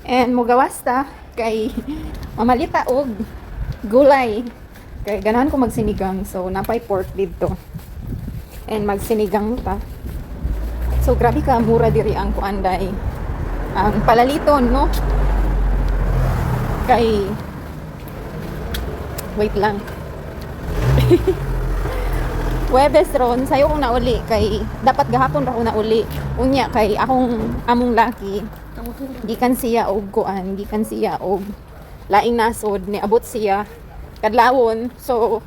And mugawas ta kay mamalita og gulay. Kay ganahan ko magsinigang, so napay pork dito. And magsinigang ta. So grabe ka mura diri ang kuanday. Ang palaliton, no? Kay wait lang. Webes ron sayo kong nauli kay dapat gahapon ra ko nauli. Unya kay akong among laki gikan siya og kuan, gikan siya og laing nasod ni abot siya kadlawon. So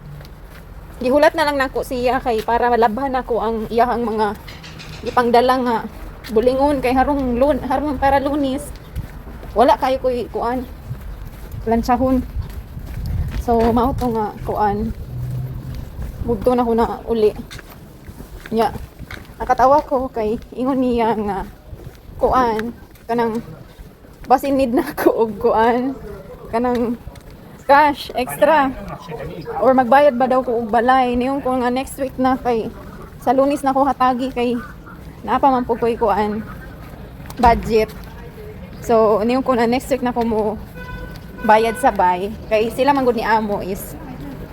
gihulat na lang nako siya kay para malabhan ako ang iyang mga gipangdala nga bulingon kay harong para Lunis wala kayo koy kuan lansyahon. So mao to nga kuan mugto na ko na uli nya. Nakatawa ko kay ingon niya nga kuan kanang basin need na ko og kuan kanang cash extra or magbayad ba daw ko og balay niyon ko nga next week na kay sa Lunis na ko hatagi kay naapa man po ko'y kuan budget. So niyon ko na next week na ko mo bayad sabay kay sila man gud ni amo is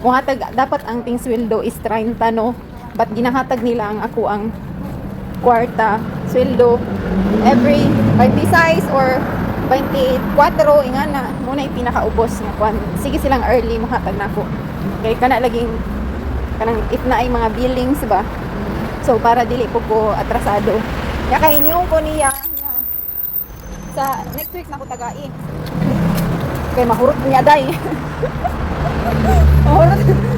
muhatag dapat ang ting sweldo is 30 no, but ginahatag nila ang ako ang kwarta sweldo every 5 pisay or 24 ingana muna yung pinakaubos nga kuan. Sige silang early muhatag nako kay kana laging kanang if na ay mga billings ba, so para dili po ko atrasado ya kay niyo ko niya sa next week na ko tagai kay mahurot niya day.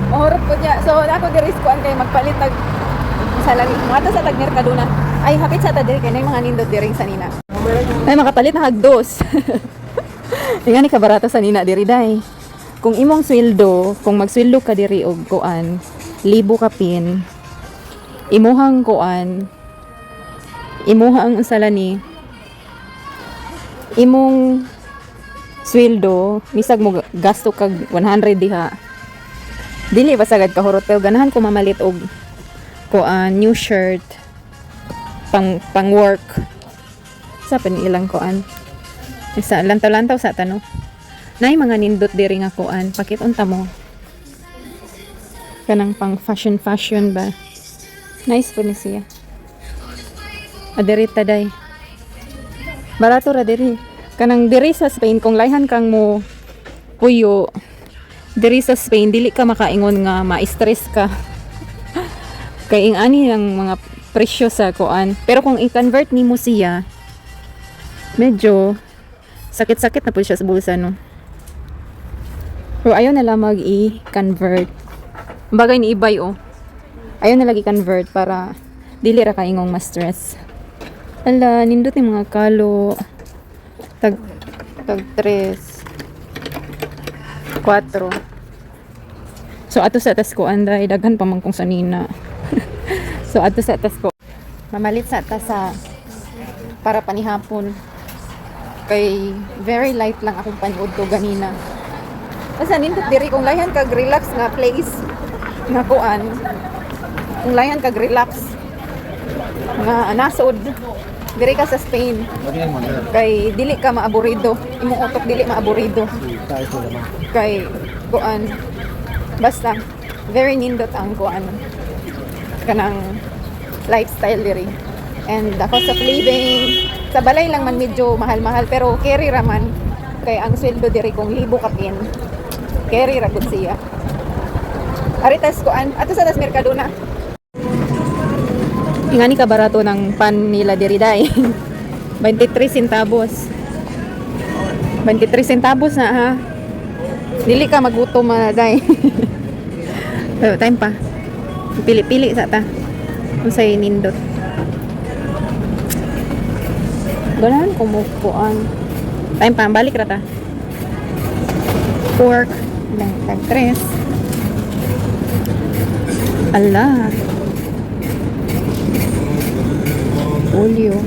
mahurot ko niya, so ako diri kuan kay magpalit tag sa lagi mga sa tag Mercadona ay hapit sa ta diri kay nay mga nindot diri sa nina ay makapalit na hagdos. Ingani ka barato sa nina diri day. Kung imong sweldo, kung magsweldo ka diri og kuan 1,000 ka pin, imuhang kuan, imuhang salani, imong sweldo, misag mo gasto kag 100 diha. Dili ba sagad ka hurot pero ganahan ko mamalit og kuan new shirt pang work. Sa ilang kuan. Isa lantaw-lantaw sa tano. Nay mga nindot diri nga kuan, pakitunta mo. Kanang pang fashion ba. Nice po ni siya. Adirita day. Barato ra diri. Kanang diri sa Spain kung layhan kang mo puyo. Diri sa Spain dili ka makaingon nga ma-stress ka. Kay ani ang mga presyo sa kuan. Pero kung i-convert nimo siya, medyo sakit-sakit na po siya sa bulsa, no? Pero ayaw na lang mag-i-convert. Bagay ni ibay, oh. Ayaw na lagi convert para dili ra kaingong ma-stress. Ala, nindot yung mga kalo. Tag 3. 4. So, ato sa atas ko, anday, daghan pa man kong sanina. So, ato sa atas ko. Mamalit sa atas sa para panihapon. Kay very light lang akong panood to ganina. Basta nindot diri kung layan kag relax nga place nga kuan. Kung layan kag relax nga nasod diri ka sa Spain. Kay dili ka maaburido. Imong utok dili maaburido. Kay kuan basta very nindot ang kuan kanang lifestyle diri. And the cost of living sa balay lang man medyo mahal-mahal pero carry raman kay ang sweldo diri kung 1,000 ka pin carry ra gud siya. Aritas kuan ato sa das Mercadona. Ingani ka barato ng pan nila diri day. 23 centavos. 23 centavos na ha. Dili ka magutom na day. Pero time pa. Pili-pili sa ta. Unsay nindot. Ganahan ko mo kuan. Time pa balik ra ta. Pork lang tag 3. Ala. Olio.